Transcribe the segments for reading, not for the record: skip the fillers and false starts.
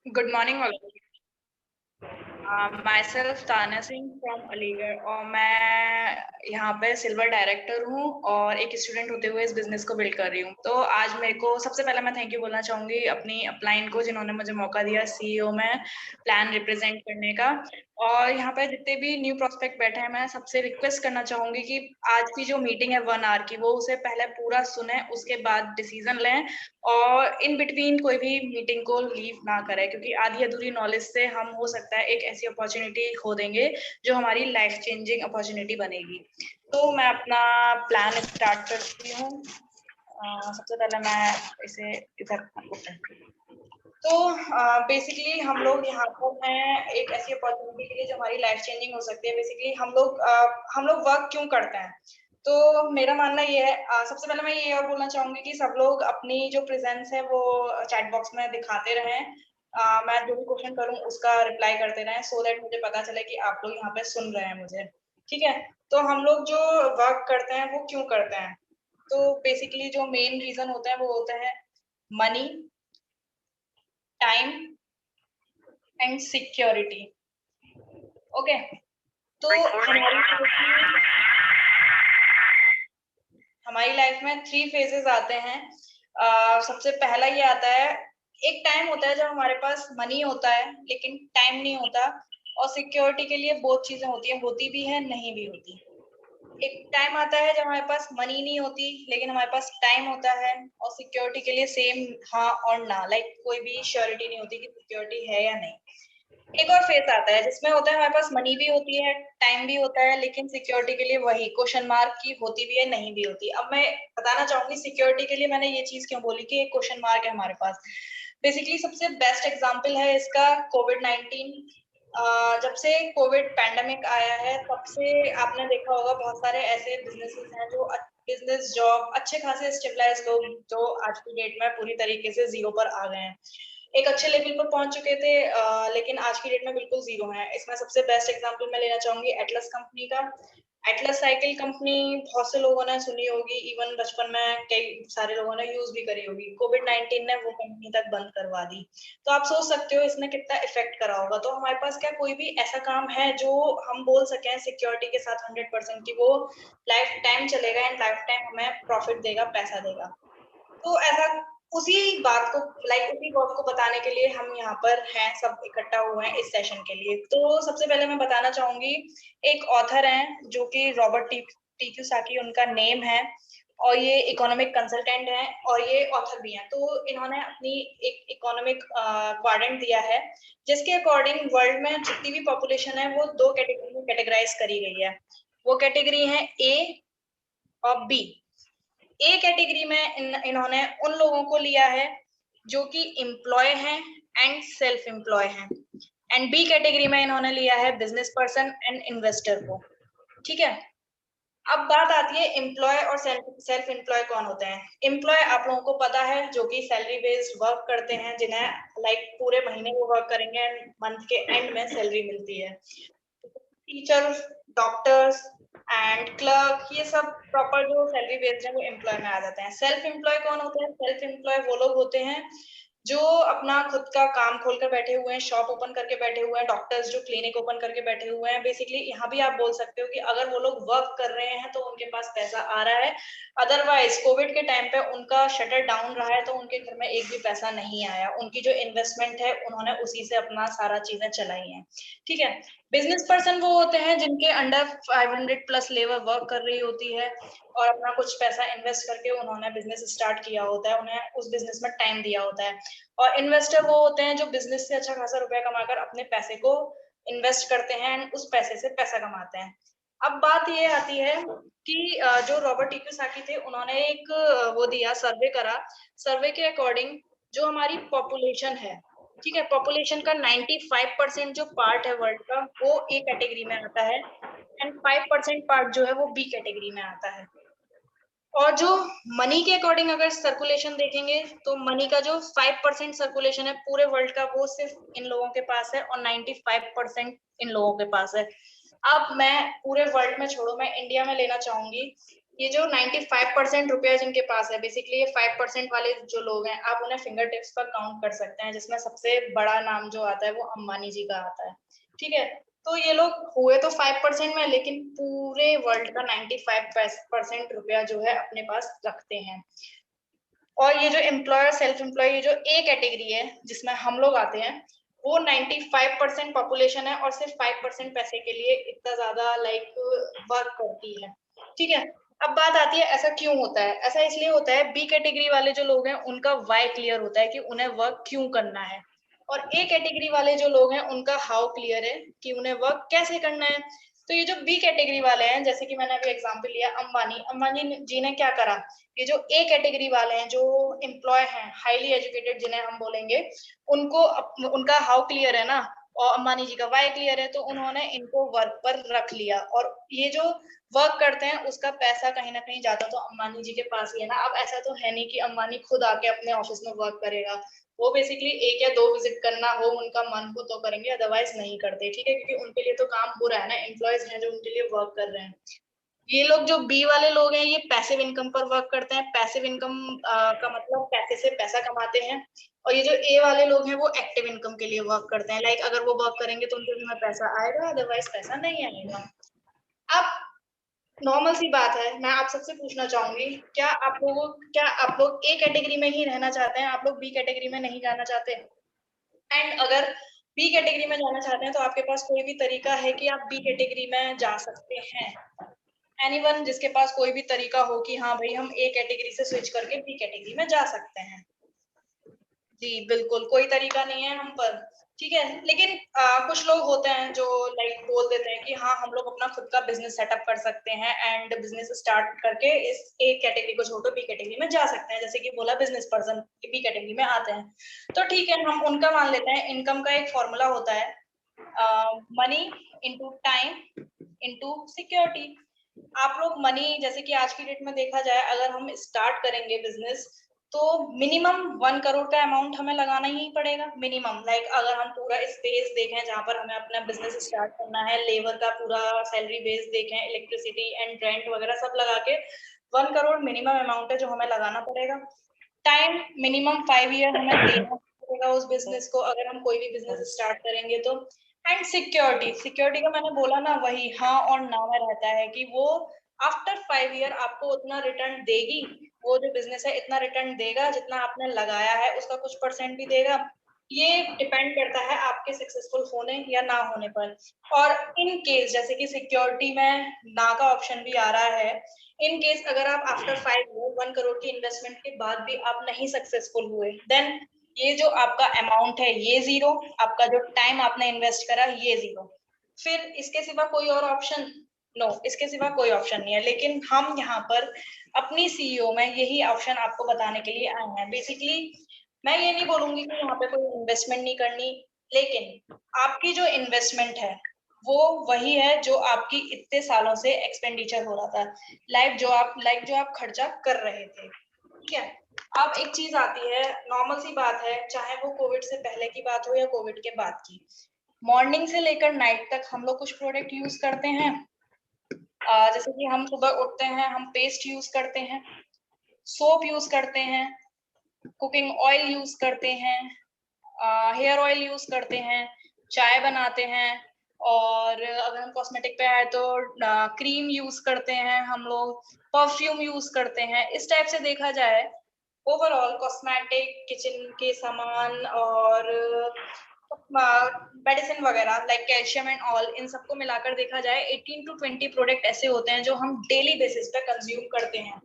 Good morning all of you. Myself Tanya Singh from Aligarh और मैं यहाँ पे सिल्वर डायरेक्टर हूँ और एक स्टूडेंट होते हुए इस बिजनेस को बिल्ड कर रही हूँ। तो आज मेरे को सबसे पहले मैं थैंक यू बोलना चाहूंगी अपनी अपलाइन को जिन्होंने मुझे मौका दिया सीईओ में प्लान रिप्रेजेंट करने का। और यहाँ पे जितने भी न्यू प्रोस्पेक्ट बैठे हैं मैं सबसे रिक्वेस्ट करना चाहूंगी कि आज की जो मीटिंग है 1 आवर की वो उसे पहले पूरा सुने, उसके बाद डिसीजन लें और इन बिटवीन कोई भी मीटिंग को लीव ना करें, क्योंकि आधी अधूरी नॉलेज से हम हो सकता है एक ऐसी अपॉर्चुनिटी खो देंगे जो हमारी लाइफ चेंजिंग अपॉर्चुनिटी बनेगी। तो मैं अपना प्लान स्टार्ट करती हूँ। सबसे पहले मैं इसे इधर तो बेसिकली हम लोग यहाँ पर हैं एक ऐसी अपॉर्चुनिटी के लिए जो हमारी लाइफ चेंजिंग हो सकती है। बेसिकली हम लोग वर्क क्यों करते हैं, तो मेरा मानना ये है सबसे पहले मैं ये और बोलना चाहूंगी कि सब लोग अपनी जो प्रेजेंस है वो चैट बॉक्स में दिखाते रहें। मैं जो भी क्वेश्चन करूँ उसका रिप्लाई करते रहें सो दैट मुझे पता चले कि आप लोग यहाँ पे सुन रहे हैं मुझे। ठीक है, तो हम लोग जो वर्क करते हैं वो क्यों करते हैं, तो बेसिकली जो मेन रीजन होता है वो होता है money, time and security. Okay, तो हमारी लाइफ में 3 फेजेस आते हैं। सबसे पहला ये आता है, एक टाइम होता है जब हमारे पास मनी होता है लेकिन टाइम नहीं होता, और सिक्योरिटी के लिए बहुत चीजें होती हैं, होती भी है नहीं भी होती। एक टाइम आता है जब हमारे पास मनी नहीं होती लेकिन हमारे पास टाइम होता है, और सिक्योरिटी के लिए सेम हाँ और ना, लाइक कोई भी श्योरिटी नहीं होती कि सिक्योरिटी है या नहीं। एक और फेज आता है जिसमें होता है हमारे पास मनी भी होती है, टाइम भी होता है, लेकिन सिक्योरिटी के लिए वही क्वेश्चन मार्क की होती भी है नहीं भी होती। अब मैं बताना चाहूंगी सिक्योरिटी के लिए मैंने ये चीज क्यों बोली कि एक क्वेश्चन मार्क है हमारे पास। बेसिकली सबसे बेस्ट एग्जांपल है इसका कोविड-19। जब से कोविड पैंडेमिक आया है तब से आपने देखा होगा बहुत सारे ऐसे बिजनेसेस हैं जो बिजनेस जॉब अच्छे खासे स्टेबलाइज लोग जो आज की डेट में पूरी तरीके से जीरो पर आ गए हैं, एक अच्छे लेवल पर पहुंच चुके थे, लेकिन आज की डेट में बिल्कुल जीरो है। इसमें सबसे बेस्ट एग्जांपल मैं लेना चाहूंगी एटलस कंपनी का। एटलस साइकिल कंपनी बहुत से लोगों ने सुनी होगी, इवन बचपन में कई सारे लोगों ने यूज भी करी होगी। कोविड-19 ने वो कंपनी तक बंद करवा दी। तो आप सोच सकते हो इसने कितना इफेक्ट करा होगा। तो हमारे पास क्या कोई भी ऐसा काम है जो हम बोल सकें सिक्योरिटी के साथ 100% की वो लाइफ टाइम चलेगा एंड लाइफ टाइम हमें प्रॉफिट देगा, पैसा देगा। तो ऐसा उसी उसी बात को बताने के लिए हम यहाँ पर हैं, सब इकट्ठा हुए हैं इस सेशन के लिए। तो सबसे पहले मैं बताना चाहूंगी, एक ऑथर हैं जो कि रॉबर्ट टी कियोसाकी उनका नेम है, और ये इकोनॉमिक कंसल्टेंट हैं और ये ऑथर भी हैं। तो इन्होंने अपनी एक इकोनॉमिक क्वाड्रेंट दिया है जिसके अकॉर्डिंग वर्ल्ड में जितनी भी पॉपुलेशन है वो 2 कैटेगरी में कैटेगराइज करी गई है। वो कैटेगरी है ए और बी। ए कैटेगरी में इन्होंने उन लोगों को लिया है जो कि एम्प्लॉय हैं एंड सेल्फ एम्प्लॉय हैं, एंड बी कैटेगरी में इन्होंने लिया है बिजनेस पर्सन एंड इन्वेस्टर को। ठीक है, अब बात आती है एम्प्लॉय और सेल्फ एम्प्लॉय कौन होते हैं। एम्प्लॉय आप लोगों को पता है जो कि सैलरी बेस्ड वर्क करते हैं, जिन्हें पूरे महीने वो वर्क करेंगे एंड मंथ के एंड में सैलरी मिलती है। टीचर, डॉक्टर्स एंड क्लर्क, ये सब प्रॉपर जो सैलरी बेस्ड है वो एम्प्लॉय में आ जाते हैं। सेल्फ एम्प्लॉय कौन होते हैं? सेल्फ एम्प्लॉय वो लोग होते हैं जो अपना खुद का काम खोल कर बैठे हुए हैं, शॉप ओपन करके बैठे हुए हैं, डॉक्टर्स जो क्लिनिक ओपन करके बैठे हुए हैं। बेसिकली यहाँ भी आप बोल सकते हो कि अगर वो लोग वर्क कर रहे हैं तो उनके पास पैसा आ रहा है, अदरवाइज कोविड के टाइम पे उनका शटर डाउन रहा है तो उनके घर में एक भी पैसा नहीं आया। उनकी जो इन्वेस्टमेंट है उन्होंने उसी से अपना सारा चीजें चलाई हैं। ठीक है, बिजनेस पर्सन वो होते हैं जिनके अंडर 500 प्लस लेबर वर्क कर रही होती है और अपना कुछ पैसा इन्वेस्ट करके उन्होंने बिजनेस स्टार्ट किया होता है, उन्हें उस बिजनेस में टाइम दिया होता है। और इन्वेस्टर वो होते हैं जो बिजनेस से अच्छा खासा रुपया कमाकर अपने पैसे को इन्वेस्ट करते हैं एंड उस पैसे से पैसा कमाते हैं। अब बात ये आती है कि जो रॉबर्ट टी कियोसाकी थे उन्होंने एक वो दिया, सर्वे करा। सर्वे के अकॉर्डिंग जो हमारी पॉपुलेशन है, ठीक है, पॉपुलेशन का 95% जो पार्ट है वर्ल्ड का वो ए कैटेगरी में आता है एंड 5% पार्ट जो है वो बी कैटेगरी में आता है। और जो मनी के अकॉर्डिंग अगर सर्कुलेशन देखेंगे तो मनी का जो 5% सर्कुलेशन है पूरे वर्ल्ड का वो सिर्फ इन लोगों के पास है और 95% इन लोगों के पास है। अब मैं पूरे वर्ल्ड में छोड़ो, मैं इंडिया में लेना चाहूंगी। ये जो 95% रुपया जिनके पास है, बेसिकली ये 5% वाले जो लोग हैं, आप उन्हें फिंगर टिप्स पर काउंट कर सकते हैं, जिसमें सबसे बड़ा नाम जो आता है वो अंबानी जी का आता है। ठीक है, तो ये लोग हुए तो 5% में, लेकिन पूरे वर्ल्ड का 95% रुपया जो है अपने पास रखते हैं। और ये जो एम्प्लॉयर सेल्फ एम्प्लॉय, ये जो ए कैटेगरी है जिसमें हम लोग आते हैं, वो 95% पॉपुलेशन है और सिर्फ 5% पैसे के लिए इतना ज्यादा वर्क करती है। ठीक है, अब बात आती है ऐसा क्यों होता है। ऐसा इसलिए होता है, बी कैटेगरी वाले जो लोग हैं उनका वाई क्लियर होता है कि उन्हें वर्क क्यों करना है, और ए कैटेगरी वाले जो लोग हैं उनका हाउ क्लियर है कि उन्हें वर्क कैसे करना है। तो ये जो बी कैटेगरी वाले हैं, जैसे कि मैंने अभी एग्जांपल लिया अंबानी, अंबानी जी ने क्या करा, ये जो ए कैटेगरी वाले हैं, जो एम्प्लॉय हैं, हाईली एजुकेटेड जिन्हें हम बोलेंगे, उनको उनका हाउ क्लियर है ना, और अंबानी जी का वाई क्लियर है, तो उन्होंने इनको वर्क पर रख लिया। और ये जो वर्क करते हैं उसका पैसा कहीं ना कहीं जाता तो अंबानी जी के पास ही है ना। अब ऐसा तो है नहीं कि अंबानी खुद आके अपने ऑफिस में वर्क करेगा, वो बेसिकली 1 या 2 विजिट करना हो उनका मन हो तो करेंगे, अदरवाइज नहीं करते। ठीक है, क्योंकि उनके लिए तो काम हो रहा है ना, एम्प्लॉयज हैं जो उनके लिए वर्क कर रहे हैं। ये लोग जो बी वाले लोग हैं, ये पैसिव इनकम पर वर्क करते हैं। पैसिव इनकम का मतलब पैसे से पैसा कमाते हैं। और ये जो ए वाले लोग हैं वो एक्टिव इनकम के लिए वर्क करते हैं। अगर वो वर्क करेंगे तो उनके में पैसा आएगा, अदरवाइज पैसा नहीं आएगा। अब नॉर्मल सी बात है, मैं आप सबसे पूछना चाहूंगी, क्या आप लोग ए कैटेगरी में ही रहना चाहते हैं, आप लोग बी कैटेगरी में नहीं जाना चाहते? एंड अगर बी कैटेगरी में जाना चाहते हैं तो आपके पास कोई भी तरीका है कि आप बी कैटेगरी में जा सकते हैं? एनीवन जिसके पास कोई भी तरीका हो कि हाँ भाई हम ए कैटेगरी से स्विच करके बी कैटेगरी में जा सकते हैं? जी बिल्कुल, कोई तरीका नहीं है हम पर। ठीक है, लेकिन कुछ लोग होते हैं जो बोल देते हैं कि हाँ हम लोग अपना खुद का बिजनेस सेटअप कर सकते हैं एंड बिजनेस स्टार्ट करके इस ए कैटेगरी को छोड़ बी कैटेगरी में जा सकते हैं, जैसे कि बोला बिजनेस पर्सन बी कैटेगरी में आते हैं। तो ठीक है, हम उनका मान लेते हैं। इनकम का एक फॉर्मूला होता है, money into time into security. आप लोग मनी, जैसे कि आज की डेट में देखा जाए, अगर हम स्टार्ट करेंगे बिजनेस तो मिनिमम 1 करोड़ का अमाउंट हमें लगाना ही पड़ेगा, मिनिमम। अगर हम पूरा स्पेस देखें जहाँ पर हमें अपना बिजनेस स्टार्ट करना है, लेबर का पूरा सैलरी बेस देखें, इलेक्ट्रिसिटी एंड रेंट वगैरह सब लगा के 1 करोड़ मिनिमम अमाउंट है जो हमें लगाना पड़ेगा। टाइम मिनिमम 5 ईयर हमें देना पड़ेगा उस बिजनेस को, अगर हम कोई भी बिजनेस स्टार्ट करेंगे तो। एंड सिक्योरिटी, सिक्योरिटी का मैंने बोला ना, वही हाँ और ना में रहता है कि वो आफ्टर 5 ईयर आपको उतना रिटर्न देगी। वो जो बिजनेस है इतना रिटर्न देगा जितना आपने लगाया है, उसका कुछ परसेंट भी देगा। ये डिपेंड करता है आपके सक्सेसफुल होने या ना होने पर। और इन केस, जैसे कि सिक्योरिटी में ना का ऑप्शन भी आ रहा है, इन केस अगर आप आफ्टर 5 ईयर 1 करोड़ की इन्वेस्टमेंट के बाद भी आप नहीं सक्सेसफुल हुए, देन ये जो आपका अमाउंट है ये जीरो, आपका जो टाइम आपने इन्वेस्ट करा ये जीरो। फिर इसके सिवा कोई और ऑप्शन? नो, इसके सिवा कोई ऑप्शन नहीं है। लेकिन हम यहाँ पर अपनी सीईओ में यही ऑप्शन आपको बताने के लिए आए हैं। बेसिकली मैं ये नहीं बोलूंगी कि यहाँ पे कोई इन्वेस्टमेंट नहीं करनी, लेकिन आपकी जो इन्वेस्टमेंट है वो वही है जो आपकी इतने सालों से एक्सपेंडिचर हो रहा था, जो आप खर्चा कर रहे थे। ठीक है, अब एक चीज आती है, नॉर्मल सी बात है, चाहे वो कोविड से पहले की बात हो या कोविड के बाद की, मॉर्निंग से लेकर नाइट तक हम लोग कुछ प्रोडक्ट यूज करते हैं। जैसे कि हम सुबह उठते हैं, हम पेस्ट यूज करते हैं, सोप यूज करते हैं, कुकिंग ऑयल यूज करते हैं, हेयर ऑयल यूज करते हैं, चाय बनाते हैं, और अगर हम कॉस्मेटिक पे आए तो क्रीम यूज करते हैं हम लोग, परफ्यूम यूज करते हैं। इस टाइप से देखा जाए ओवरऑल कॉस्मेटिक, किचन के सामान और मेडिसिन वगैरह कैल्शियम एंड ऑल, इन सबको मिलाकर देखा जाए 18 to 20 प्रोडक्ट ऐसे होते हैं जो हम डेली बेसिस पे कंज्यूम करते हैं।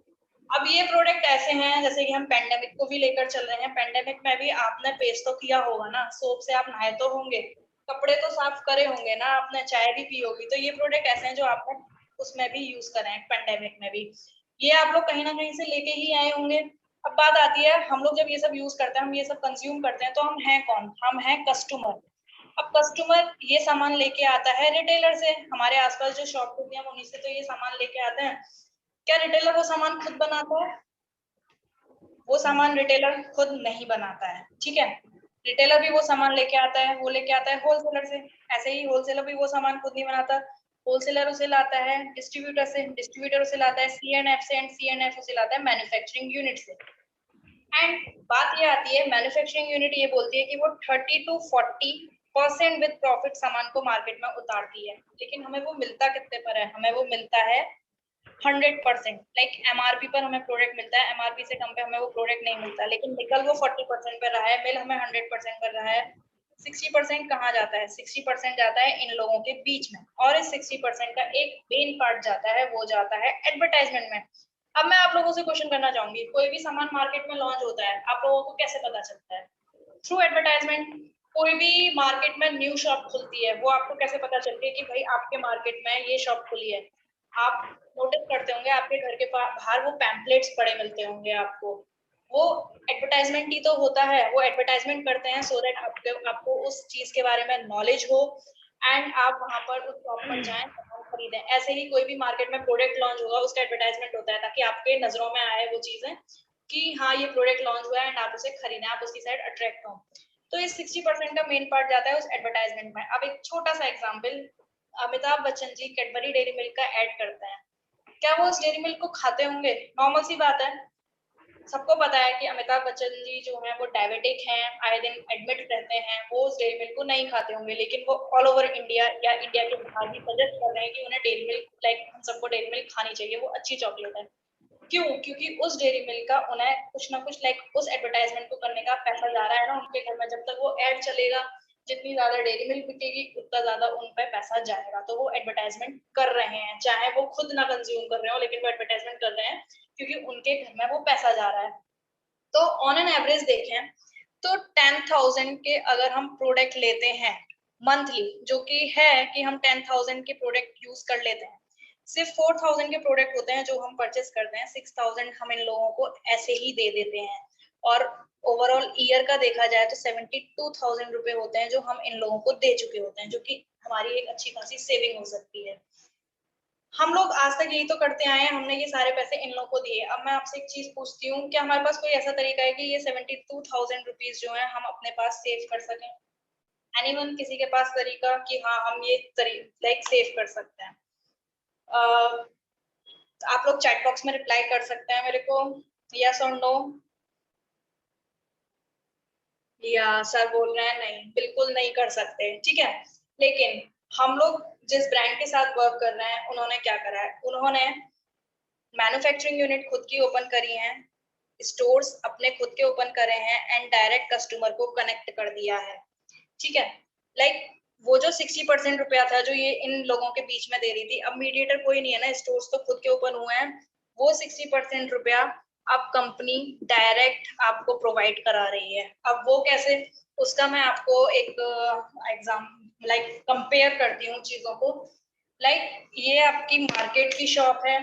अब ये प्रोडक्ट ऐसे हैं, जैसे कि हम पेंडेमिक को भी लेकर चल रहे हैं, पेंडेमिक में भी आपने पेस्ट तो किया होगा ना, सोप से आप नहाए तो होंगे, कपड़े तो साफ करे होंगे ना आपने, चाय भी पी होगी। तो ये प्रोडक्ट ऐसे हैं जो आपने उसमें भी यूज करें, पेंडेमिक में भी ये आप लोग कहीं ना कहीं से लेके ही आए होंगे। अब बात आती है, हम लोग जब ये सब यूज करते हैं, हम ये सब कंज्यूम करते हैं, तो हम हैं कौन? हम हैं कस्टमर। अब कस्टमर ये सामान लेके आता है रिटेलर से, हमारे आसपास जो शॉप होती है हम उन्हीं से तो ये सामान लेके आते हैं। क्या रिटेलर वो सामान खुद बनाता है? वो सामान रिटेलर खुद नहीं बनाता है। ठीक है, रिटेलर भी वो सामान लेके आता है, वो लेके आता है होलसेलर से। ऐसे ही होलसेलर भी वो सामान खुद नहीं बनाता, होलसेलर उसे लाता है डिस्ट्रीब्यूटर से, डिस्ट्रीब्यूटर उसे लाता है C&F से, एंड C&F उसे लाता है मैन्युफैक्चरिंग यूनिट से। एंड बात ये आती है, मैन्युफैक्चरिंग यूनिट ये बोलती है कि वो 30 to 40% विद प्रॉफिट सामान को मार्केट में उतारती है, लेकिन हमें वो मिलता कितने पर है? हमें वो मिलता है 100%। लाइक MRP पर हमें प्रोडक्ट मिलता है, MRP से कम पे हमें वो प्रोडक्ट नहीं मिलता, लेकिन निकल वो 40% पर रहा है, मिल हमें 100% पर रहा है। 60% कहाँ जाता है? 60% जाता है इन लोगों के बीच में, और इस 60% का एक मेन पार्ट जाता है, वो जाता है एडवर्टाइजमेंट में। अब मैं आप लोगों से क्वेश्चन करना चाहूंगी, कोई भी सामान मार्केट में लॉन्च होता है, आप लोगों को कैसे पता चलता है? Through advertisement. कोई भी मार्केट में न्यू शॉप खुलती है, वो आपको कैसे पता चलती है कि भाई आपके मार्केट में ये शॉप खुली है? आप नोटिस करते होंगे आपके घर के बाहर वो पैम्पलेट्स पड़े मिलते होंगे आपको, वो एडवर्टाइजमेंट ही तो होता है। वो एडवर्टाइजमेंट करते हैं सो दैट आपको उस चीज के बारे में नॉलेज हो एंड आप वहां पर उस शॉप पर जाएं, सामान खरीदें। ऐसे ही कोई भी मार्केट में प्रोडक्ट लॉन्च होगा, उसका एडवर्टाइजमेंट होता है ताकि आपके नजरों में आए वो चीजें कि हाँ ये प्रोडक्ट लॉन्च हुआ है एंड आप उसे खरीदें, आप उसकी साइड अट्रैक्ट हो। तो इस 60% का मेन पार्ट जाता है उस एडवर्टाइजमेंट में। अब एक छोटा सा example, Amitabh Bachchan ji Cadbury dairy milk का ऐड करते हैं, क्या वो उस डेयरी मिल्क को खाते होंगे? नॉर्मल सी बात है, सबको पता है कि अमिताभ बच्चन जी जो है वो डायबिटिक हैं, आए दिन एडमिट रहते हैं, वो उस डेयरी मिल्क को नहीं खाते होंगे, लेकिन वो ऑल ओवर इंडिया या इंडिया के बाहर भी सजेस्ट कर रहे हैं कि उन्हें डेयरी मिल्क, लाइक हम सबको डेयरी मिल्क खानी चाहिए, वो अच्छी चॉकलेट है। क्यों? क्योंकि उस डेयरी मिल्क का उन्हें कुछ ना कुछ, लाइक उस एडवर्टाइजमेंट को करने का पैसा जा रहा है ना उनके घर में। जब तक वो एड चलेगा, जितनी ज्यादा डेयरी मिल्क बिकेगी उतना ज्यादा उन पे पैसा जाएगा, तो वो एडवर्टाइजमेंट कर रहे हैं, चाहे वो खुद ना कंज्यूम कर रहे हो, लेकिन वो एडवर्टाइजमेंट कर रहे हैं क्योंकि उनके घर में वो पैसा जा रहा है। तो ऑन एन एवरेज देखें तो 10,000 के अगर हम प्रोडक्ट लेते हैं मंथली, जो कि है कि हम 10,000 के प्रोडक्ट यूज कर लेते हैं, सिर्फ 4,000 के प्रोडक्ट होते हैं जो हम परचेस करते हैं, 6,000 हम इन लोगों को ऐसे ही दे देते हैं। और ओवरऑल ईयर का देखा जाए तो 72,000 रुपए होते हैं जो हम इन लोगों को दे चुके होते हैं, जो कि हमारी एक अच्छी खासी सेविंग हो सकती है। हम लोग आज तक यही तो करते आए हैं, हमने ये सारे पैसे इन लोगों को दिए। अब मैं आपसे एक चीज पूछती हूँ, क्या हमारे पास कोई ऐसा तरीका है कि ये 72,000 रुपीज जो है हम अपने पास सेव कर सकें? एनीवन, किसी के पास तरीका कि हाँ हम ये लाइक सेव कर सकते हैं? आप लोग चैट बॉक्स में रिप्लाई कर सकते हैं मेरे को, यस और नो। या सर बोल रहे हैं नहीं, बिल्कुल नहीं कर सकते, ठीक है। लेकिन हम लोग जिस ब्रांड के साथ वर्क कर रहे हैं, उन्होंने क्या करा है? उन्होंने मैन्युफैक्चरिंग यूनिट खुद की ओपन करी है, स्टोर्स अपने खुद के ओपन करे हैं, एंड डायरेक्ट कस्टमर को कनेक्ट कर दिया है, ठीक है। लाइक वो जो 60% रुपया था जो ये इन लोगों के बीच में दे रही थी, अब मीडिएटर कोई नहीं है ना, स्टोर्स तो खुद के ओपन हुए हैं, वो 60% रुपया अब कंपनी डायरेक्ट आपको प्रोवाइड करा रही है। अब वो कैसे, उसका मैं आपको एक एग्जाम लाइक कंपेयर करती हूँ चीजों को। लाइक ये आपकी मार्केट की शॉप है,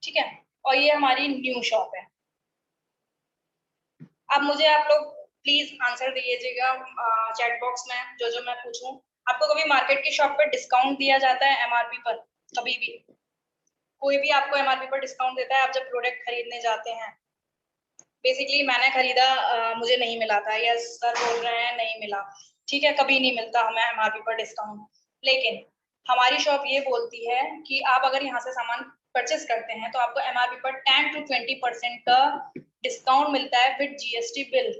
ठीक है, और ये हमारी न्यू शॉप है। अब मुझे आप लोग प्लीज आंसर दीजिएगा चैट बॉक्स में, जो जो मैं पूछूं। आपको कभी मार्केट की शॉप पर डिस्काउंट दिया जाता है एमआरपी पर? कभी भी कोई भी आपको एमआरपी पर डिस्काउंट देता है आप जब प्रोडक्ट खरीदने जाते हैं? बेसिकली मैंने खरीदा, मुझे नहीं मिला था, यस सर बोल रहे हैं नहीं मिला, ठीक है, कभी नहीं मिलता हमें एमआरपी पर डिस्काउंट। लेकिन हमारी शॉप ये बोलती है कि आप अगर यहाँ से सामान परचेस करते हैं तो आपको एमआरपी पर 10 to 20% का डिस्काउंट मिलता है विद जीएसटी बिल।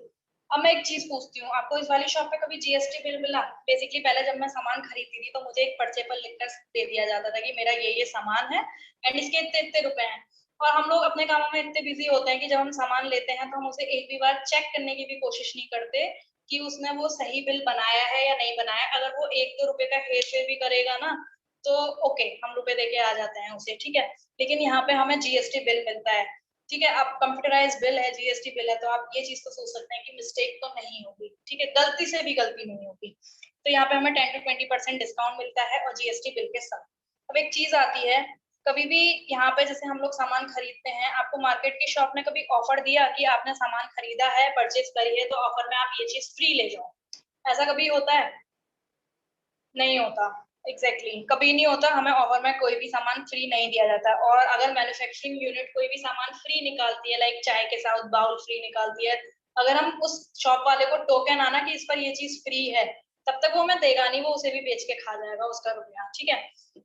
अब मैं एक चीज पूछती हूँ, आपको इस वाली शॉप पे कभी जीएसटी बिल मिला? बेसिकली पहले जब मैं सामान खरीदती थी तो मुझे एक पर्चे पर लिखकर दे दिया जाता था कि मेरा ये सामान है एंड इसके इतने इतने रुपए हैं। और हम लोग अपने कामों में इतने बिजी होते हैं कि जब हम सामान लेते हैं तो हम उसे एक भी बार चेक करने की भी कोशिश नहीं करते कि उसने वो सही बिल बनाया है या नहीं बनाया। अगर वो 1-2 रुपए का हेर फेर भी करेगा ना तो ओके, हम रुपए देके आ जाते हैं उसे, ठीक है। लेकिन यहाँ पे हमें जीएसटी बिल मिलता है, ठीक है। अब कंप्यूटराइज बिल है, जीएसटी बिल है, तो आप ये चीज तो सोच सकते हैं कि मिस्टेक तो नहीं होगी, ठीक है, गलती से भी गलती नहीं होगी। तो यहाँ पे हमें 10 to 20% डिस्काउंट मिलता है और जीएसटी बिल के साथ। अब एक चीज आती है, कभी भी यहाँ पे जैसे हम लोग सामान खरीदते हैं, आपको मार्केट की शॉप ने कभी ऑफर दिया कि आपने सामान खरीदा है, परचेज करी है, तो ऑफर में आप ये चीज फ्री ले जाओ? ऐसा कभी होता है? नहीं होता। एग्जैक्टली कभी नहीं होता, हमें ऑफर में कोई भी सामान फ्री नहीं दिया जाता। और अगर मैन्युफैक्चरिंग यूनिट कोई भी सामान फ्री निकालती है, लाइक चाय के साथ बाउल फ्री निकालती है, अगर हम उस शॉप वाले को टोकन आना कि इस पर ये चीज फ्री है, तब तक वो हमें देगा नहीं, वो उसे भी बेच के खा जाएगा उसका रुपया, ठीक है।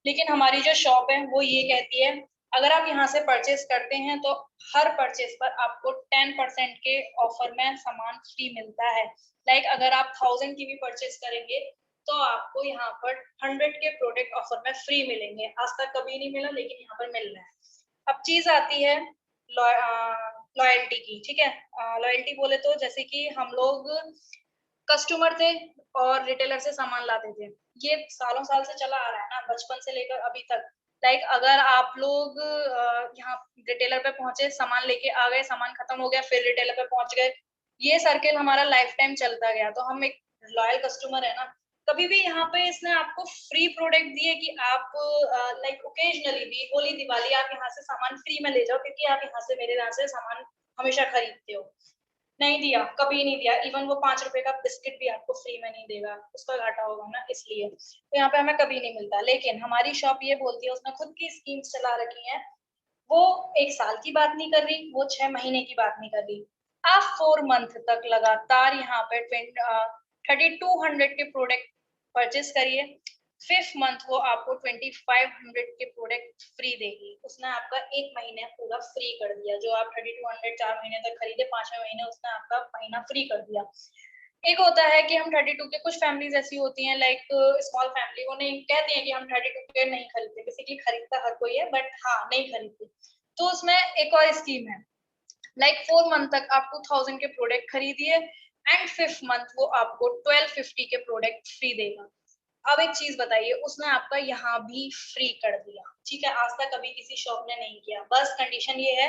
लेकिन हमारी जो शॉप है वो ये कहती है अगर आप यहाँ से परचेज करते हैं तो हर परचेज पर आपको 10% के ऑफर में सामान फ्री मिलता है। लाइक अगर आप 1000 की भी परचेज करेंगे तो आपको यहाँ पर 100 के प्रोडक्ट ऑफर में फ्री मिलेंगे। आज तक कभी नहीं मिला, लेकिन यहाँ पर मिल रहा है। अब चीज आती है लॉयल्टी की, ठीक है। लॉयल्टी बोले तो जैसे कि हम लोग कस्टमर थे और रिटेलर से सामान लाते थे, ये सालों साल से चला आ रहा है ना, बचपन से लेकर अभी तक। लाइक अगर आप लोग यहाँ रिटेलर पे पहुंचे, सामान लेके आ गए, सामान खत्म हो गया, फिर रिटेलर पे पहुंच गए, ये सर्किल हमारा लाइफ टाइम चलता गया, तो हम एक लॉयल कस्टमर है ना। कभी भी यहाँ पे इसने आपको फ्री प्रोडक्ट दिए कि आप लाइक ओकेजनली भी होली दिवाली आप यहाँ से सामान फ्री में ले जाओ क्योंकि आप यहाँ से मेरे यहाँ से सामान हमेशा खरीदते हो? नहीं दिया, कभी नहीं दिया। इवन वो 5 रुपए का बिस्किट भी आपको फ्री में नहीं देगा, उसका घाटा होगा ना, इसलिए तो यहाँ पे हमें कभी नहीं मिलता। लेकिन हमारी शॉप ये बोलती है, उसने खुद की स्कीम्स चला रखी है, वो 1 साल की बात नहीं कर रही, वो 6 महीने की बात नहीं कर रही, आप 4 मंथ तक लगातार यहाँ पे 3200 के प्रोडक्ट परचेस करिए, 5th मंथ वो आपको 2500 के प्रोडक्ट फ्री देगी। उसने आपका 1 महीने पूरा फ्री कर दिया, जो आप 3200 4 महीने तक खरीदे, 5वें महीने उसने आपका महीना फ्री कर दिया। एक होता है कि हम 32 के, कुछ फैमिलीज ऐसी होती हैं लाइक स्मॉल फैमिली, वो नहीं कहते हैं कि हम 32 के नहीं खरीदते, बेसिकली खरीदता हर कोई है बट हाँ नहीं खरीदते। तो उसमें एक और स्कीम है, लाइक 4 मंथ तक आप 2000 के प्रोडक्ट खरीदिए एंड 5th मंथ वो आपको 1250 के प्रोडक्ट फ्री देगा। अब एक चीज बताइए, उसने आपका यहाँ भी फ्री कर दिया, ठीक है, आज तक कभी किसी शॉप ने नहीं किया। बस कंडीशन ये है,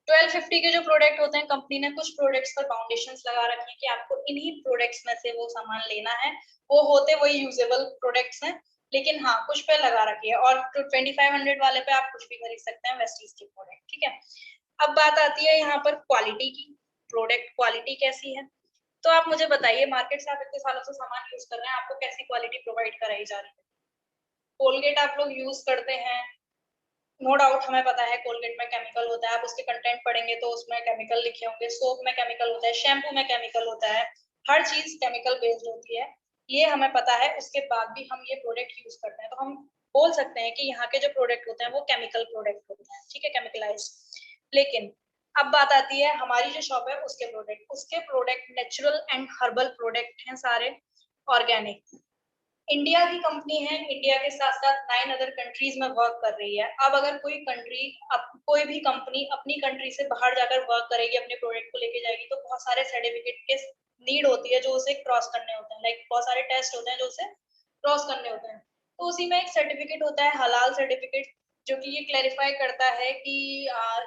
1250 के जो प्रोडक्ट होते हैं, कंपनी ने कुछ प्रोडक्ट्स पर फाउंडेशन लगा रखे हैं कि आपको इन्हीं प्रोडक्ट्स में से वो सामान लेना है, वो होते वही यूजेबल प्रोडक्ट्स हैं, लेकिन हाँ कुछ पे लगा रखी है। और 2500 वाले पे आप कुछ भी खरीद सकते हैं वेस्टीज के प्रोडक्ट, ठीक है। अब बात आती है यहाँ पर क्वालिटी की, प्रोडक्ट क्वालिटी कैसी है। तो आप मुझे बताइए, मार्केट से आप इतने सालों से सामान यूज कर रहे हैं, आपको कैसी क्वालिटी प्रोवाइड कराई जा रही है? कोलगेट आप लोग यूज करते हैं, नो डाउट हमें पता है कोलगेट में केमिकल होता है, आप उसके कंटेंट पढ़ेंगे तो उसमें केमिकल लिखे होंगे, सोप में केमिकल होता है, शैम्पू में केमिकल होता है, हर चीज केमिकल बेस्ड होती है, ये हमें पता है। उसके बाद भी हम ये प्रोडक्ट यूज करते हैं, तो हम बोल सकते हैं कि यहाँ के जो प्रोडक्ट होते हैं वो केमिकल प्रोडक्ट होते हैं, ठीक है, केमिकलाइज। लेकिन अब बात आती है हमारी जो शॉप है उसके product natural and herbal product हैं सारे, ऑर्गेनिक। इंडिया की कंपनी है, इंडिया के साथ साथ 9 अदर कंट्रीज में वर्क कर रही है। अब अगर कोई कंट्री, अब कोई भी कंपनी अपनी कंट्री से बाहर जाकर वर्क करेगी, अपने प्रोडक्ट को लेके जाएगी, तो बहुत सारे सर्टिफिकेट के नीड होती है जो उसे क्रॉस करने होते हैं, लाइक बहुत सारे टेस्ट होते हैं जो उसे क्रॉस करने होते हैं। तो उसी में एक सर्टिफिकेट होता है हलाल सर्टिफिकेट, जो कि ये क्लैरिफाई करता है कि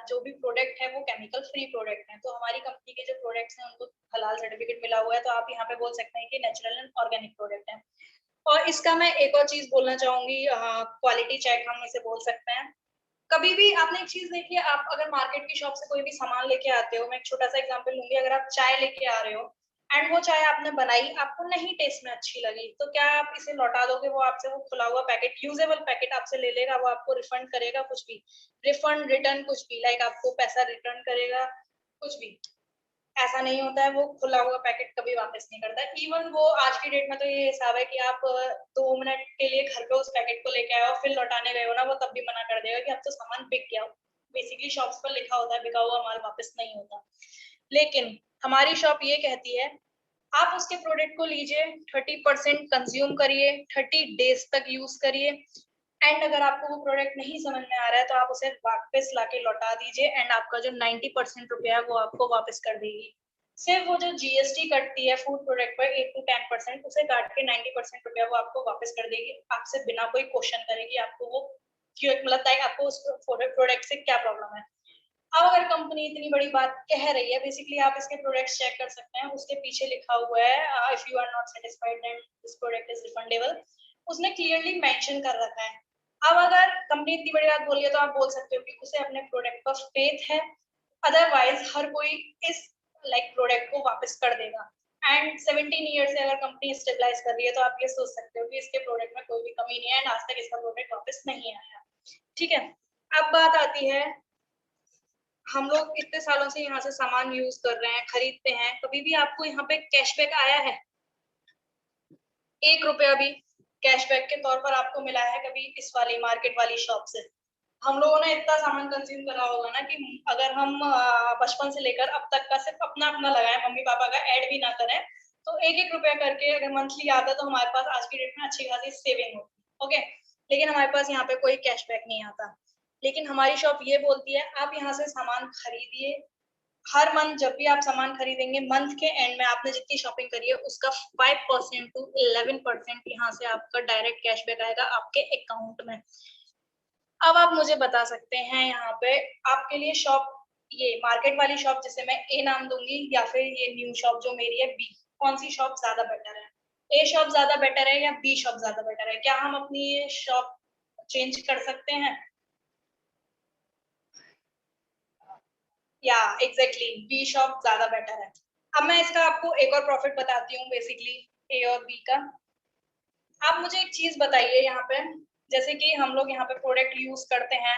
जो भी प्रोडक्ट है वो केमिकल फ्री प्रोडक्ट है। तो हमारी कंपनी के जो प्रोडक्ट्स हैं उनको हलाल सर्टिफिकेट मिला हुआ है, तो आप यहाँ पे बोल सकते हैं कि नेचुरल एंड ऑर्गेनिक प्रोडक्ट है। और इसका मैं एक और चीज बोलना चाहूंगी, क्वालिटी चेक हम इसे बोल सकते हैं। कभी भी आपने एक चीज देखी है, आप अगर मार्केट की शॉप से कोई भी सामान लेके आते हो, मैं एक छोटा सा एग्जांपल लूंगी, अगर आप चाय लेके आ रहे हो एंड वो चाय आपने बनाई, आपको नहीं टेस्ट में अच्छी लगी, तो क्या आप इसे लौटा दोगे? वो आपसे वो खुला हुआ पैकेट, यूजेबल पैकेट आपसे ले लेगा, वो आपको रिफंड करेगा? कुछ भी रिफंड रिटर्न कुछ भी, लाइक आपको पैसा रिटर्न करेगा, कुछ भी ऐसा नहीं होता है। वो खुला हुआ पैकेट कभी वापस नहीं करता। इवन वो आज की डेट में तो ये हिसाब है कि आप 2 मिनट के लिए घर पे उस पैकेट को लेके आए हो, फिर लौटाने गए हो ना, वो तब भी मना कर देगा कि अब तो सामान बिक गया। बेसिकली शॉप्स पर लिखा होता है बिका हुआ माल वापस नहीं होता। लेकिन हमारी शॉप ये कहती है आप उसके प्रोडक्ट को लीजिए, 30% कंज्यूम करिए, 30 डेज तक यूज करिए, एंड अगर आपको वो प्रोडक्ट नहीं समझ में आ रहा है तो आप उसे वापस लाके लौटा दीजिए, एंड आपका जो 90% रुपया है वो आपको वापस कर देगी। सिर्फ वो जो जीएसटी कटती है फूड प्रोडक्ट पर 8 to 10%, उसे काट के 90% रुपया वो आपको वापस कर देगी, आपसे बिना कोई क्वेश्चन करेगी आपको वो क्यों, मतलब आपको उस प्रोडक्ट से क्या प्रॉब्लम है। अब अगर कंपनी इतनी बड़ी बात कह रही है, बेसिकली आप इसके प्रोडक्ट्स चेक कर सकते हैं, उसके पीछे लिखा हुआ है if you are not satisfied then this product is refundable, उसने क्लियरली मेंशन कर रखा है। अब अगर कंपनी इतनी बड़ी बात बोली है तो आप बोल सकते हो कि उसे अपने प्रोडक्ट पर फेथ है, अदरवाइज हर कोई इस लाइक प्रोडक्ट को वापस कर देगा। एंड 17 ईयर से अगर कंपनी स्टेबलाइज कर रही है तो आप ये सोच सकते हो कि इसके प्रोडक्ट में कोई भी कमी नहीं है, एंड आज तक इसका प्रोडक्ट वापस नहीं आया, ठीक है। अब बात आती है, हम लोग इतने सालों से यहाँ से सामान यूज कर रहे हैं, खरीदते हैं, कभी भी आपको यहाँ पे कैशबैक आया है? 1 रुपया भी कैशबैक के तौर पर आपको मिला है कभी इस वाली मार्केट वाली शॉप से? हम लोगों ने इतना सामान कंज्यूम करा होगा ना कि अगर हम बचपन से लेकर अब तक का सिर्फ अपना अपना लगाए, मम्मी पापा का ऐड भी ना करें, तो 1-1 रुपया करके अगर मंथली आता है तो हमारे पास आज की डेट में अच्छी खासी सेविंग होती। ओके, लेकिन हमारे पास यहाँ पे कोई कैशबैक नहीं आता। लेकिन हमारी शॉप ये बोलती है आप यहाँ से सामान खरीदिए, हर मंथ जब भी आप सामान खरीदेंगे, मंथ के एंड में आपने जितनी शॉपिंग करी है उसका 5% टू 11% यहाँ से आपका डायरेक्ट कैशबैक आएगा आपके अकाउंट में। अब आप मुझे बता सकते हैं यहाँ पे आपके लिए शॉप, ये मार्केट वाली शॉप जिसे मैं ए नाम दूंगी, या फिर ये न्यू शॉप जो मेरी है बी, कौन सी शॉप ज्यादा बेटर है? ए शॉप ज्यादा बेटर है या बी शॉप ज्यादा बेटर है? क्या हम अपनी ये शॉप चेंज कर सकते हैं? या एग्जैक्टली बी शॉप ज्यादा बेटर है। अब मैं इसका आपको एक और प्रॉफिट बताती हूँ बेसिकली ए और बी का। आप मुझे एक चीज बताइए यहाँ पे, जैसे कि हम लोग यहाँ पे प्रोडक्ट यूज करते हैं,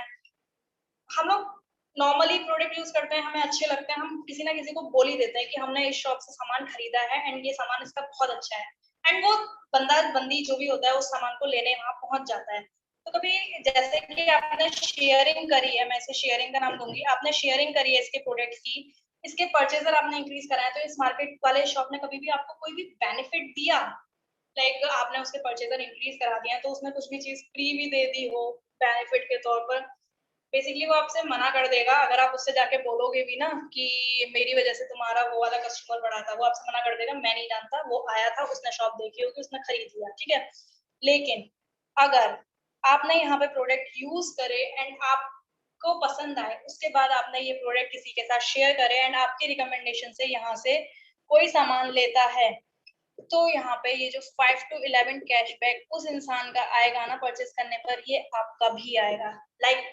हम लोग नॉर्मली प्रोडक्ट यूज करते हैं, हमें अच्छे लगते हैं, हम किसी ना किसी को बोल ही देते हैं कि हमने इस शॉप से सामान खरीदा है एंड ये सामान इसका बहुत अच्छा है, एंड वो बंदा बंदी जो भी होता है उस सामान को लेने वहां पहुंच जाता है। तो कभी जैसे कि आपने शेयरिंग करी है, मैं इसे शेयरिंग का नाम दूंगी, आपने शेयरिंग करी है इसके प्रोडक्ट की, इसके परचेजर आपने इंक्रीज कराया, तो इस मार्केट वाले शॉप ने कभी भी आपको कोई भी बेनिफिट दिया? लाइक आपने उसके परचेजर इंक्रीज करा दिया तो उसने कुछ भी चीज फ्री भी दे दी हो बेनिफिट के तौर पर? बेसिकली वो आपसे मना कर देगा, अगर आप उससे जाके बोलोगे भी ना कि मेरी वजह से तुम्हारा वो वाला कस्टमर बढ़ा था, वो आपसे मना कर देगा, मैं नहीं जानता, वो आया था, उसने शॉप देखी होगी, उसने खरीद लिया, ठीक है। लेकिन अगर आपने यहाँ पे प्रोडक्ट यूज करे एंड आपको पसंद आए, उसके बाद आपने ये प्रोडक्ट किसी के साथ शेयर करे एंड आपके रिकमेंडेशन से यहाँ से कोई सामान लेता है, तो यहाँ पे ये जो 5 to 11 कैशबैक उस इंसान का आएगा ना परचेस करने पर, ये आपका भी आएगा। लाइक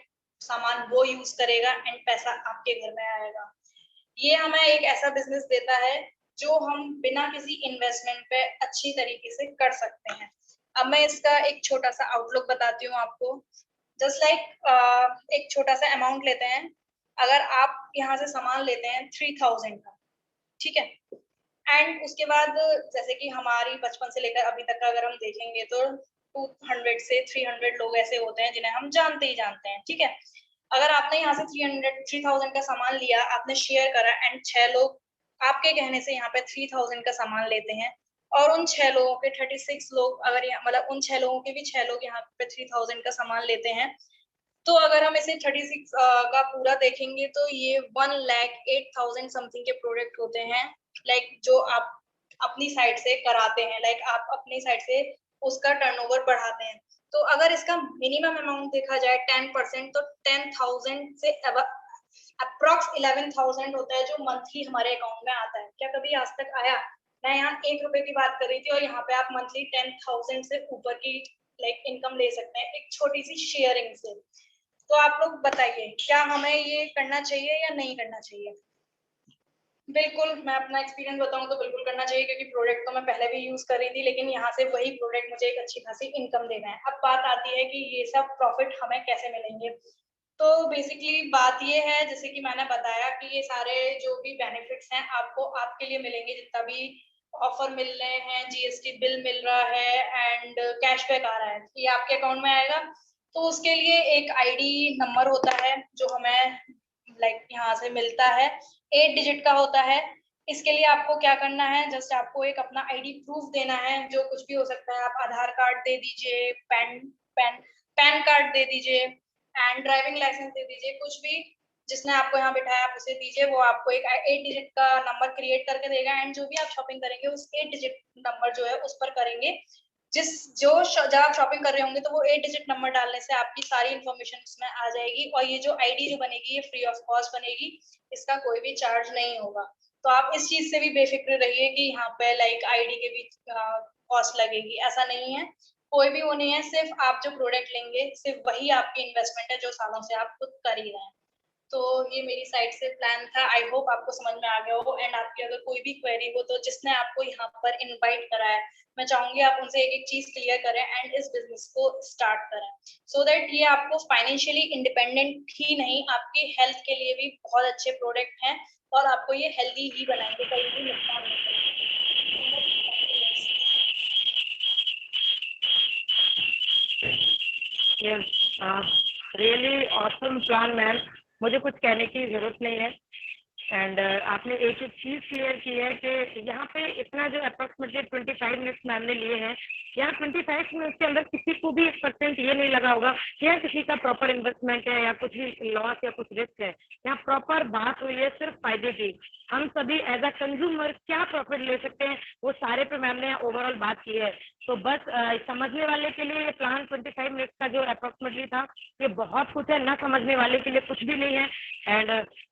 सामान वो यूज करेगा एंड पैसा आपके घर में आएगा। ये हमें एक ऐसा बिजनेस देता है जो हम बिना किसी इन्वेस्टमेंट पे अच्छी तरीके से कर सकते हैं। अब मैं इसका एक छोटा सा आउटलुक बताती हूँ आपको। जस्ट लाइक एक छोटा सा अमाउंट लेते हैं, अगर आप यहाँ से सामान लेते हैं 3000 का, ठीक है, एंड उसके बाद जैसे कि हमारी बचपन से लेकर अभी तक का अगर हम देखेंगे तो 200 से 300 लोग ऐसे होते हैं जिन्हें हम जानते ही जानते हैं, ठीक है। अगर आपने यहाँ से 3000 का सामान लिया, आपने शेयर करा एंड 6 लोग आपके कहने से यहाँ पे 3000 का सामान लेते हैं, और उन 6 लोगों के 36 लोग, अगर मतलब उन 6 लोगों के भी 6 लोग यहाँ पे 3000 का सामान लेते हैं, तो अगर हम इसे 36 का पूरा देखेंगे तो ये 1,08,000 समथिंग के प्रोडक्ट होते हैं, लाइक जो आप अपनी साइड से कराते हैं, लाइक आप अपनी साइड से उसका टर्नओवर बढ़ाते हैं। तो अगर इसका मिनिमम अमाउंट देखा जाए 10%, तो 10,000 से अप्रोक्स 11,000 होता है जो मंथली हमारे अकाउंट में आता है। क्या कभी आज तक आया? मैं यहाँ 1 रुपए की बात कर रही थी और यहाँ पे आप मंथली 10,000 से ऊपर की लाइक इनकम ले सकते हैं एक छोटी सी शेयरिंग से। तो आप लोग बताइए क्या हमें ये करना चाहिए या नहीं करना चाहिए? बिल्कुल, मैं अपना एक्सपीरियंस बताऊँ तो बिल्कुल करना चाहिए, क्योंकि प्रोडक्ट तो मैं पहले भी यूज़ कर रही थी, लेकिन यहाँ से वही प्रोडक्ट मुझे एक अच्छी खासी इनकम दे रहे हैं। अब बात आती है कि ये सब प्रॉफिट हमें कैसे मिलेंगे? तो बेसिकली बात ये है, जैसे कि मैंने बताया कि ये सारे जो भी बेनिफिट्स हैं आपको आपके लिए मिलेंगे, जितना भी ऑफर मिल रहे हैं, जीएसटी बिल मिल रहा है एंड कैशबैक आ रहा है, ये आपके अकाउंट में आएगा। तो उसके लिए एक आईडी नंबर होता है जो हमें लाइक यहाँ से मिलता है, 8 डिजिट का होता है। इसके लिए आपको क्या करना है, जस्ट आपको एक अपना आईडी प्रूफ देना है, जो कुछ भी हो सकता है, आप आधार कार्ड दे दीजिए, पैन पैन कार्ड दे दीजिए एंड ड्राइविंग लाइसेंस दे दीजिए, कुछ भी जिसने आपको यहाँ बिठाया आप उसे दीजिए, वो आपको एक 8 डिजिट का नंबर क्रिएट करके देगा एंड जो भी आप शॉपिंग करेंगे उस 8 डिजिट नंबर जो है उस पर करेंगे। जिस जो जब आप शॉपिंग कर रहे होंगे तो वो 8 डिजिट नंबर डालने से आपकी सारी इन्फॉर्मेशन उसमें आ जाएगी, और ये जो आईडी जो बनेगी ये फ्री ऑफ कॉस्ट बनेगी, इसका कोई भी चार्ज नहीं होगा। तो आप इस चीज से भी बेफिक्र रहिए कि यहाँ पे लाइक आईडी के भी कॉस्ट लगेगी, ऐसा नहीं है, कोई भी वो नहीं है, सिर्फ आप जो प्रोडक्ट लेंगे सिर्फ वही आपकी इन्वेस्टमेंट है जो सालों से आप खुद कर ही रहे हैं। तो ये मेरी साइड से प्लान था, आई होप आपको समझ में आ गया हो, एंड आपकी अगर कोई भी क्वेरी हो तो जिसने आपको यहाँ पर इनवाइट करा है, मैं चाहूंगी आप उनसे एक एक चीज क्लियर करें एंड इस बिजनेस को स्टार्ट करें, सो दैट ये आपको फाइनेंशियली इंडिपेंडेंट ही नहीं, आपकी हेल्थ के लिए भी बहुत अच्छे प्रोडक्ट हैं और आपको ये हेल्दी ही बनाएंगे, कहीं भी नुकसान नहीं करेंगे। Yes, really awesome plan ma'am, मुझे कुछ कहने की जरूरत नहीं है। एंड आपने एक एक चीज क्लियर की है कि यहाँ पे इतना जो अप्रोक्सीमेटली 25 मिनट्स मैम ने लिए हैं, यहाँ 25 मिनट्स के अंदर किसी को भी 1% ये नहीं लगा होगा कि यहाँ किसी का प्रॉपर इन्वेस्टमेंट है या कुछ भी लॉस या कुछ रिस्क है। यहाँ प्रॉपर बात हुई है सिर्फ फायदे की। हम सभी एज अ कंज्यूमर क्या प्रॉफिट ले सकते हैं, वो सारे पे मैम ने ओवरऑल बात की है। तो बस समझने वाले के लिए ये प्लान 25 मिनट्स का जो अप्रोक्सीमेटली था, ये बहुत कुछ है, ना समझने वाले के लिए कुछ भी नहीं है। And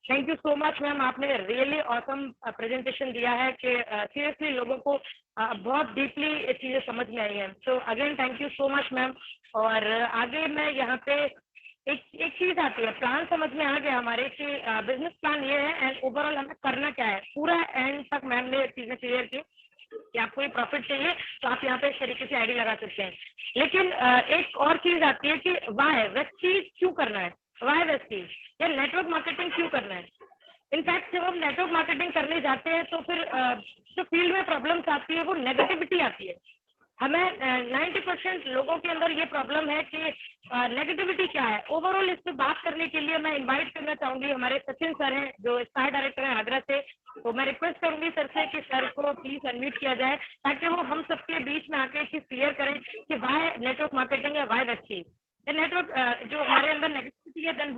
thank you so much ma'am, आपने रियली ऑसम प्रेजेंटेशन दिया है कि सीरियसली लोगों को बहुत डीपली चीजें समझ में आई हैं। So again thank you so much ma'am. और आगे मैं यहाँ पे एक एक चीज आती है, प्लान समझ में आ गया हमारे कि बिजनेस प्लान ये है एंड ओवरऑल हमें करना क्या है, पूरा एंड तक मैम ने चीजें क्लियर की कि आपको ये प्रॉफिट चाहिए तो आप यहाँ पे इस तरीके से आईडी लगा सकते हैं। लेकिन एक और चीज आती है कि वाई वेस्ट चीज क्यों करना है, वाई वेस्ट चीज या नेटवर्क मार्केटिंग क्यों करना है। इनफैक्ट जब हम नेटवर्क मार्केटिंग करने जाते हैं तो फिर जो फील्ड में प्रॉब्लम्स आती है वो नेगेटिविटी आती है। हमें 90% लोगों के अंदर ये प्रॉब्लम है कि नेगेटिविटी क्या है। ओवरऑल इस पे बात करने के लिए मैं इनवाइट करना चाहूंगी, हमारे सचिन सर हैं जो स्टार डायरेक्टर हैं आगरा से। तो मैं रिक्वेस्ट करूंगी सर से कि सर को प्लीज अनम्यूट किया जाए ताकि वो हम सबके बीच में आके चीज क्लियर करें कि वाई नेटवर्क मार्केटिंग है, वाई वेस्ट चीज नेटवर्क जो हमारे अंदर नेगेटिविटी है देन